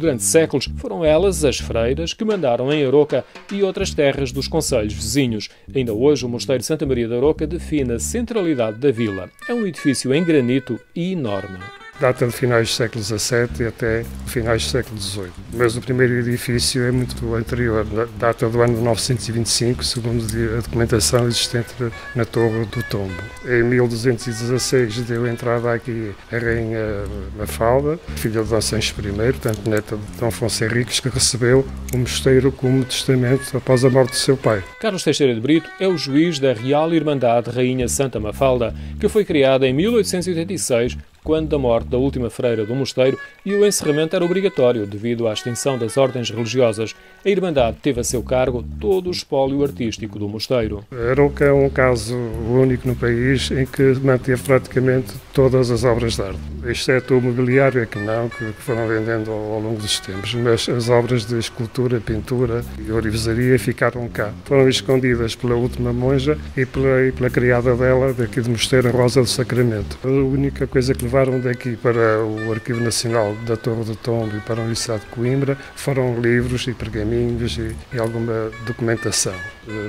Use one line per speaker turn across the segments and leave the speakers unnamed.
Durante séculos foram elas as freiras que mandaram em Aroca e outras terras dos concelhos vizinhos. Ainda hoje o Mosteiro Santa Maria de Aroca define a centralidade da vila. É um edifício em granito e enorme.
Data de finais do século XVII e até finais do século XVIII. Mas o primeiro edifício é muito anterior, data do ano de 925, segundo a documentação existente na Torre do Tombo. Em 1216 deu entrada aqui a Rainha Mafalda, filha de Dom Sancho I, portanto neta de Dom Afonso Henriques, que recebeu o mosteiro como testamento após a morte do seu pai.
Carlos Teixeira de Brito é o juiz da Real Irmandade Rainha Santa Mafalda, que foi criada em 1886, quando da morte da última freira do mosteiro, e o encerramento era obrigatório devido à extinção das ordens religiosas. A Irmandade teve a seu cargo todo o espólio artístico do mosteiro.
Aroca é um caso único no país em que manteve praticamente todas as obras de arte, exceto o mobiliário, é que não, que foram vendendo ao longo dos tempos, mas as obras de escultura, pintura e ourivesaria ficaram cá. Foram escondidas pela última monja e pela criada dela, daqui do mosteiro, Rosa do Sacramento. A única coisa que levaram daqui para o Arquivo Nacional da Torre do Tombo e para a Universidade de Coimbra foram livros e pergaminhos e alguma documentação.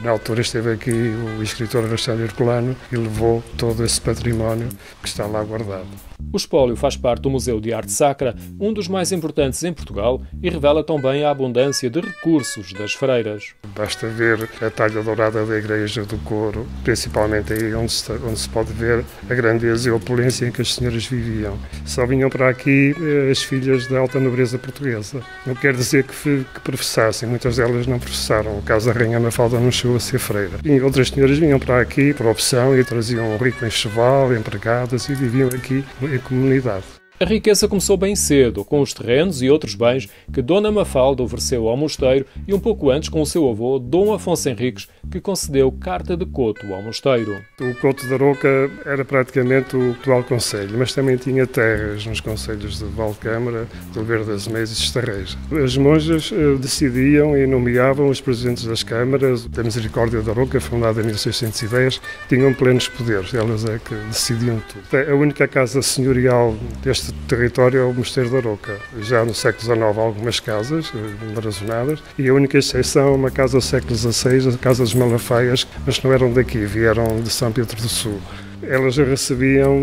Na altura esteve aqui o escritor Alexandre Herculano e levou todo esse património que está lá guardado.
O espólio faz parte do Museu de Arte Sacra, um dos mais importantes em Portugal, e revela também a abundância de recursos das freiras.
Basta ver a talha dourada da Igreja do Coro, principalmente aí onde se pode ver a grandeza e a opulência em que as senhoras viviam. Só vinham para aqui as filhas da alta nobreza portuguesa. Não quer dizer que professassem, muitas delas não professaram. O caso da Rainha Mafalda não chegou a ser freira. E outras senhoras vinham para aqui por opção e traziam um rico enxoval, empregadas e viviam aqui em comunidade.
A riqueza começou bem cedo, com os terrenos e outros bens que Dona Mafalda ofereceu ao mosteiro e um pouco antes com o seu avô, Dom Afonso Henriques, que concedeu carta de coto ao mosteiro.
O coto de Aroca era praticamente o atual concelho, mas também tinha terras nos concelhos de Valcâmara, de Oliveira das Meias e de Estarreja. As monjas decidiam e nomeavam os presidentes das câmaras. A Misericórdia de Aroca, fundada em 1610, tinham plenos poderes, elas é que decidiam tudo. A única casa senhorial deste território é o Mosteiro de Aroca. Já no século XIX há algumas casas embarazonadas e a única exceção é uma casa do século XVI, a Casa dos Malafaias, mas não eram daqui, vieram de São Pedro do Sul. Elas recebiam,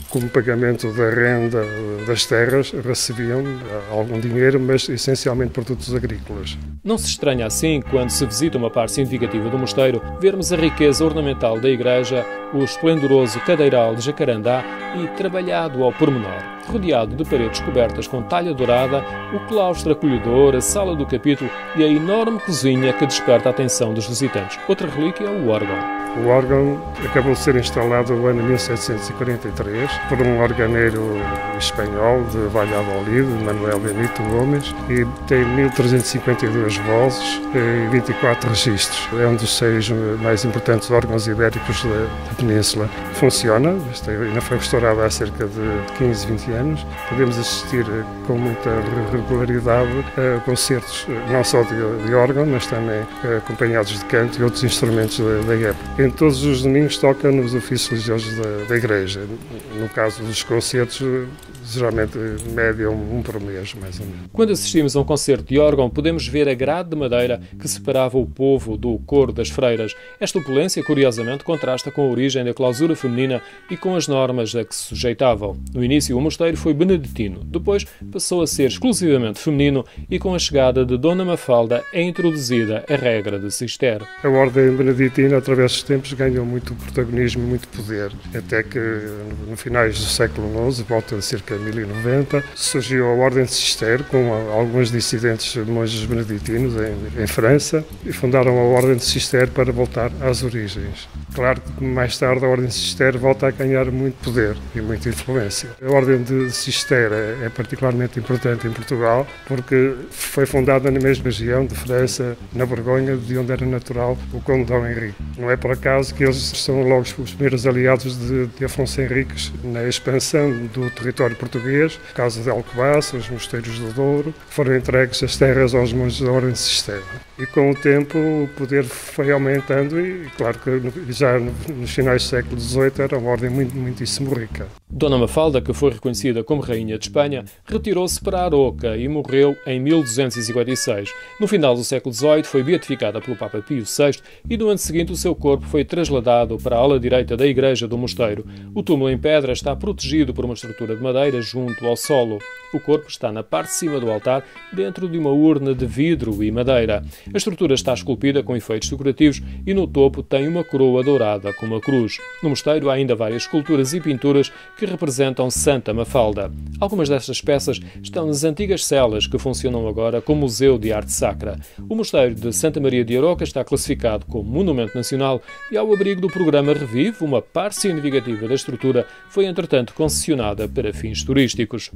como pagamento da renda das terras, recebiam algum dinheiro, mas essencialmente produtos agrícolas.
Não se estranha assim, quando se visita uma parte significativa do mosteiro, vermos a riqueza ornamental da igreja, o esplendoroso cadeiral de jacarandá e trabalhado ao pormenor. Rodeado de paredes cobertas com talha dourada, o claustro acolhedor, a sala do capítulo e a enorme cozinha que desperta a atenção dos visitantes. Outra relíquia é o órgão.
O órgão acabou de ser instalado no ano 1743 por um organeiro espanhol de Valladolid, Manuel Benito Gomes, e tem 1352 vozes e 24 registros. É um dos 6 mais importantes órgãos ibéricos da Península. Funciona, ainda foi restaurado há cerca de 15, 20 anos. Podemos assistir com muita regularidade a concertos, não só de órgão, mas também acompanhados de canto e outros instrumentos da época. Em todos os domingos toca nos ofícios religiosos da Igreja. No caso dos concertos, geralmente média um por mês, mais ou menos.
Quando assistimos a um concerto de órgão, podemos ver a grade de madeira que separava o povo do coro das freiras. Esta opulência, curiosamente, contrasta com a origem da clausura feminina e com as normas a que se sujeitavam. No início, o mosteiro foi beneditino. Depois, passou a ser exclusivamente feminino e, com a chegada de Dona Mafalda, é introduzida a regra de Cister.
A ordem beneditina, através dos tempos, ganhou muito protagonismo e muito poder, até que, no finais do século XI, volta a cerca de 1090, surgiu a Ordem de Cister, com alguns dissidentes monges beneditinos em França, e fundaram a Ordem de Cister para voltar às origens. Claro que mais tarde a Ordem de Cister volta a ganhar muito poder e muita influência. A Ordem de Cister é particularmente importante em Portugal porque foi fundada na mesma região de França, na Borgonha, de onde era natural o Conde Dom Henrique. Não é por acaso que eles são logo os primeiros aliados de Afonso Henriques na expansão do território português, Casa de Alcobaça, os mosteiros do Douro, foram entregues as terras aos monges da Ordem de Cister. E com o tempo o poder foi aumentando e claro que já nos finais do século XVIII era uma ordem muitíssimo rica.
Dona Mafalda, que foi reconhecida conhecida como Rainha de Espanha, retirou-se para Aroca e morreu em 1256. No final do século XVIII foi beatificada pelo Papa Pio VI e no ano seguinte o seu corpo foi trasladado para a ala direita da igreja do mosteiro. O túmulo em pedra está protegido por uma estrutura de madeira junto ao solo. O corpo está na parte de cima do altar, dentro de uma urna de vidro e madeira. A estrutura está esculpida com efeitos decorativos e no topo tem uma coroa dourada com uma cruz. No mosteiro há ainda várias esculturas e pinturas que representam Santa Mafalda. Algumas destas peças estão nas antigas celas que funcionam agora como Museu de Arte Sacra. O mosteiro de Santa Maria de Aroca está classificado como Monumento Nacional e, ao abrigo do programa Revive, uma parte significativa da estrutura foi entretanto concessionada para fins turísticos.